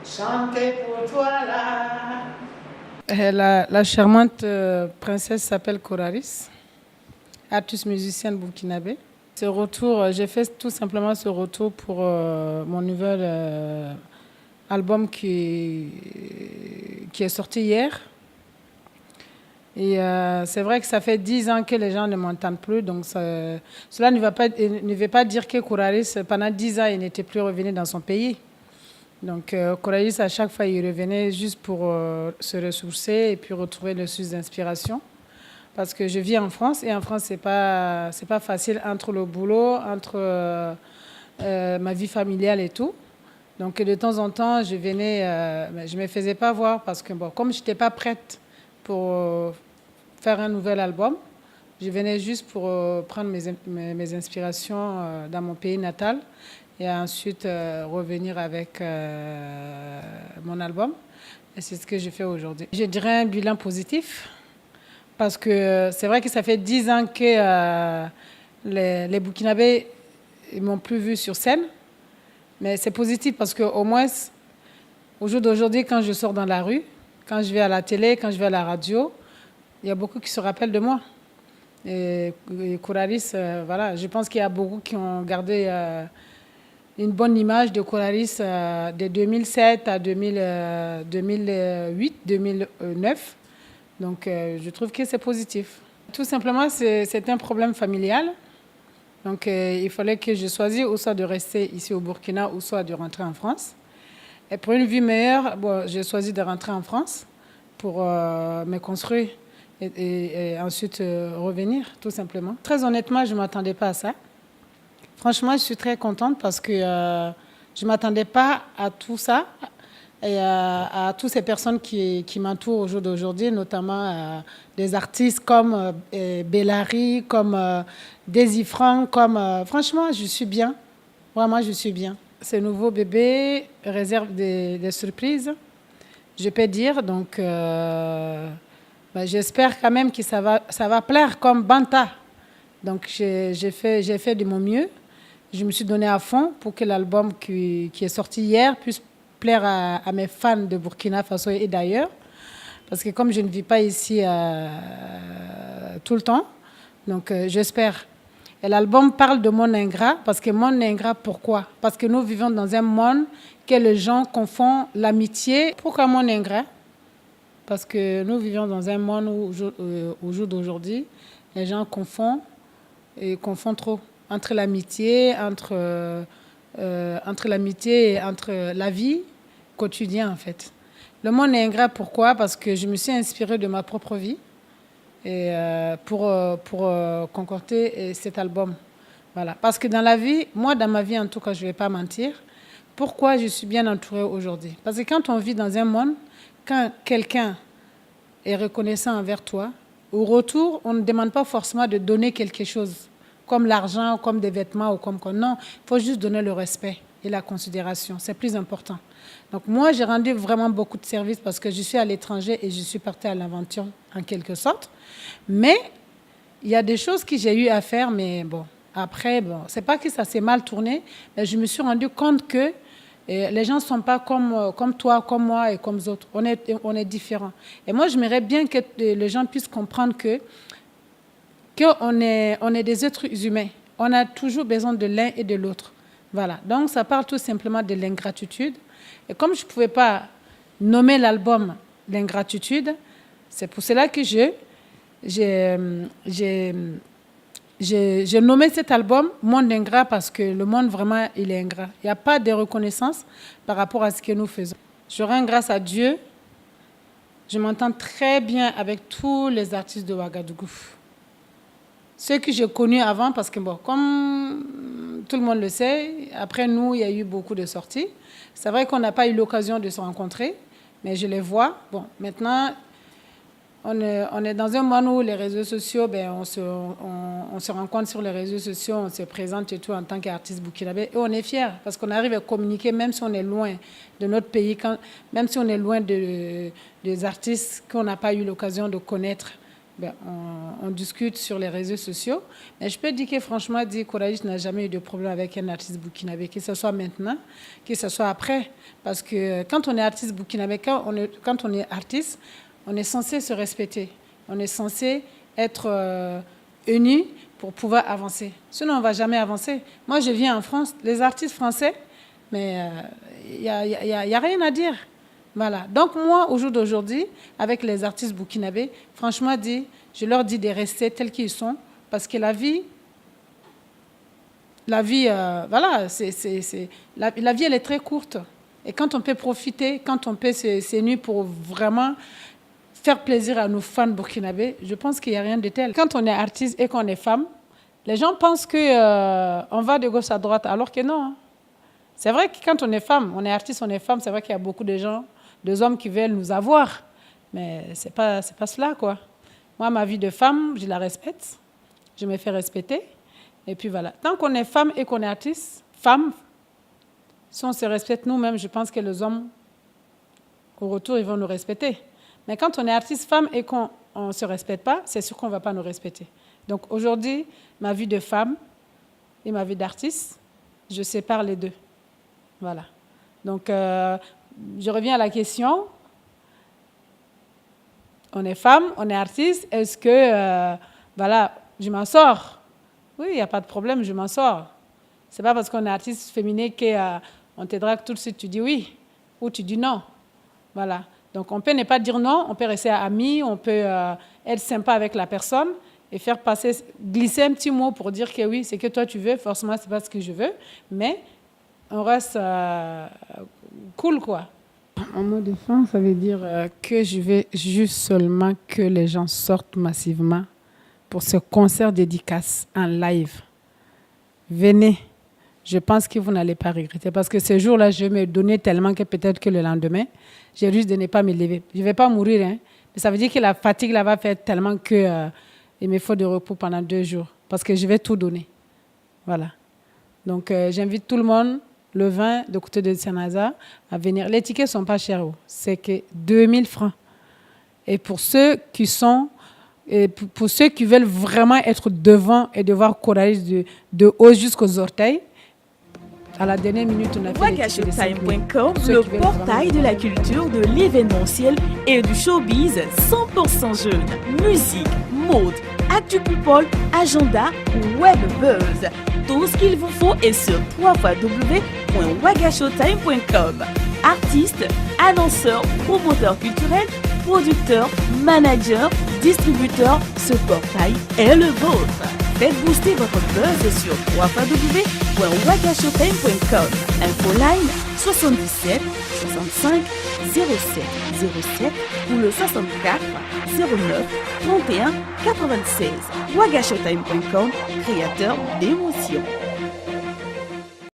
chanter pour toi là. La charmante princesse s'appelle Coraris, artiste musicienne burkinabé. Ce retour, j'ai fait tout simplement ce retour pour mon nouvel album qui est sorti hier. Et c'est vrai que ça fait 10 ans que les gens ne m'entendent plus, donc cela ne veut pas dire que Coraris, pendant 10 ans, il n'était plus revenu dans son pays. Donc Coralis, à chaque fois, il revenait juste pour se ressourcer et puis retrouver le source d'inspiration. Parce que je vis en France et en France, c'est pas facile entre le boulot, entre ma vie familiale et tout. Donc de temps en temps, je venais, je me faisais pas voir parce que bon, comme je n'étais pas prête pour faire un nouvel album, je venais juste pour prendre mes inspirations dans mon pays natal et ensuite revenir avec mon album. Et c'est ce que je fais aujourd'hui. Je dirais un bilan positif parce que c'est vrai que ça fait 10 ans que les Burkinabés ne m'ont plus vu sur scène. Mais c'est positif parce qu'au moins, au jour d'aujourd'hui, quand je sors dans la rue, quand je vais à la télé, quand je vais à la radio, il y a beaucoup qui se rappellent de moi. Et Coralis, voilà, je pense qu'il y a beaucoup qui ont gardé une bonne image de Coralis de 2007 à 2008, 2009. Donc, je trouve que c'est positif. Tout simplement, c'est un problème familial. Donc, il fallait que je choisisse ou soit de rester ici au Burkina ou soit de rentrer en France. Et pour une vie meilleure, bon, j'ai choisi de rentrer en France pour me construire et ensuite revenir, tout simplement. Très honnêtement, je ne m'attendais pas à ça. Franchement, je suis très contente parce que je ne m'attendais pas à tout ça et à toutes ces personnes qui m'entourent au jour d'aujourd'hui, notamment des artistes comme Bellary, comme Daisy Franck, franchement, je suis bien. Vraiment, je suis bien. Ce nouveau bébé réserve des surprises, je peux dire. Donc, j'espère quand même que ça va plaire comme Banta. Donc, j'ai fait de mon mieux. Je me suis donné à fond pour que l'album qui est sorti hier puisse plaire à mes fans de Burkina Faso et d'ailleurs. Parce que comme je ne vis pas ici tout le temps, donc j'espère. Et l'album parle de monde ingrat, parce que monde ingrat, pourquoi? Parce que nous vivons dans un monde que les gens confondent l'amitié. Pourquoi monde ingrat? Parce que nous vivons dans un monde où, au jour d'aujourd'hui, les gens confondent trop entre l'amitié, entre l'amitié et entre la vie quotidienne, en fait. Le monde est ingrat, pourquoi? Parce que je me suis inspirée de ma propre vie et pour concocter cet album. Voilà. Parce que dans la vie, moi, dans ma vie, en tout cas, je ne vais pas mentir, pourquoi je suis bien entourée aujourd'hui? Parce que quand on vit dans un monde, quand quelqu'un est reconnaissant envers toi, au retour, on ne demande pas forcément de donner quelque chose, comme l'argent, comme des vêtements ou comme quoi. Non, il faut juste donner le respect et la considération. C'est plus important. Donc moi, j'ai rendu vraiment beaucoup de services parce que je suis à l'étranger et je suis partie à l'aventure en quelque sorte. Mais il y a des choses que j'ai eu à faire, mais bon, après, bon, c'est pas que ça s'est mal tourné, mais je me suis rendu compte que les gens ne sont pas comme toi, comme moi et comme les autres. On est différents. Et moi, j'aimerais bien que les gens puissent comprendre qu'on est des êtres humains. On a toujours besoin de l'un et de l'autre. Voilà. Donc, ça parle tout simplement de l'ingratitude. Et comme je ne pouvais pas nommer l'album l'ingratitude, c'est pour cela que j'ai nommé cet album Monde ingrat parce que le monde vraiment, il est ingrat. Il n'y a pas de reconnaissance par rapport à ce que nous faisons. Je rends grâce à Dieu. Je m'entends très bien avec tous les artistes de Ouagadougou. Ceux que j'ai connus avant, parce que bon, comme tout le monde le sait, après nous, il y a eu beaucoup de sorties. C'est vrai qu'on n'a pas eu l'occasion de se rencontrer, mais je les vois. Bon, maintenant, on est dans un monde où les réseaux sociaux, on se rencontre sur les réseaux sociaux, on se présente et tout en tant qu'artiste burkinabé. Et on est fiers parce qu'on arrive à communiquer même si on est loin de notre pays, même si on est loin des artistes qu'on n'a pas eu l'occasion de connaître ben, on discute sur les réseaux sociaux. Mais je peux dire que franchement, Coralie n'a jamais eu de problème avec un artiste burkinabé, que ce soit maintenant, que ce soit après. Parce que quand on est artiste burkinabé, quand on est artiste, on est censé se respecter. On est censé être unis pour pouvoir avancer. Sinon, on ne va jamais avancer. Moi, je viens en France, les artistes français, mais il n'y a rien à dire. Voilà. Donc moi, au jour d'aujourd'hui, avec les artistes burkinabés, franchement, je leur dis de rester tels qu'ils sont, parce que la vie, voilà, la vie, elle est très courte. Et quand on peut profiter, quand on peut s'unir pour vraiment faire plaisir à nos fans burkinabés, je pense qu'il n'y a rien de tel. Quand on est artiste et qu'on est femme, les gens pensent qu'on va de gauche à droite, alors que non. C'est vrai que quand on est femme, on est artiste, on est femme, c'est vrai qu'il y a beaucoup de gens, des hommes qui veulent nous avoir. Mais ce n'est pas cela, quoi. Moi, ma vie de femme, je la respecte. Je me fais respecter. Et puis voilà. Tant qu'on est femme et qu'on est artiste, femme, si on se respecte nous-mêmes, je pense que les hommes, au retour, ils vont nous respecter. Mais quand on est artiste femme et qu'on ne se respecte pas, c'est sûr qu'on ne va pas nous respecter. Donc aujourd'hui, ma vie de femme et ma vie d'artiste, je sépare les deux. Voilà. Donc, je reviens à la question. On est femme, on est artiste. Est-ce que, voilà, je m'en sors? Oui, il n'y a pas de problème, je m'en sors. Ce n'est pas parce qu'on est artiste féminin qu'on te drague tout de suite, tu dis oui ou tu dis non. Voilà. Donc, on peut ne pas dire non, on peut rester amis, on peut être sympa avec la personne et faire glisser un petit mot pour dire que oui, c'est que toi tu veux, forcément, ce n'est pas ce que je veux, mais on reste cool, quoi. En mot de fin, ça veut dire que je vais juste seulement que les gens sortent massivement pour ce concert dédicace en live. Venez. Je pense que vous n'allez pas regretter parce que ce jour-là, je vais me donner tellement que peut-être que le lendemain, j'ai risque de ne pas me lever. Je ne vais pas mourir, hein, mais ça veut dire que la fatigue là va faire tellement que il me faut de repos pendant 2 jours parce que je vais tout donner. Voilà. Donc, j'invite tout le monde, le 20 de côté de Saint-Nazaire, à venir. Les tickets ne sont pas chers. C'est que 2000 francs. Et pour ceux qui veulent vraiment être devant et de voir Coralie de haut jusqu'aux orteils, à la dernière minute, on a fait WagaShowtime.com, le portail de la culture, de l'événementiel et du showbiz 100% jeune. Musique, mode, actu people, agenda, web buzz. Tout ce qu'il vous faut est sur www.wagashowtime.com. Artistes, annonceurs, promoteurs culturels, producteurs, managers, distributeurs, ce portail est le vôtre. Faites booster votre buzz sur www.wagashowtime.com. Infoline 77 65 07 07 ou le 64 09 31 96. Wagashowtime.com, créateur d'émotions.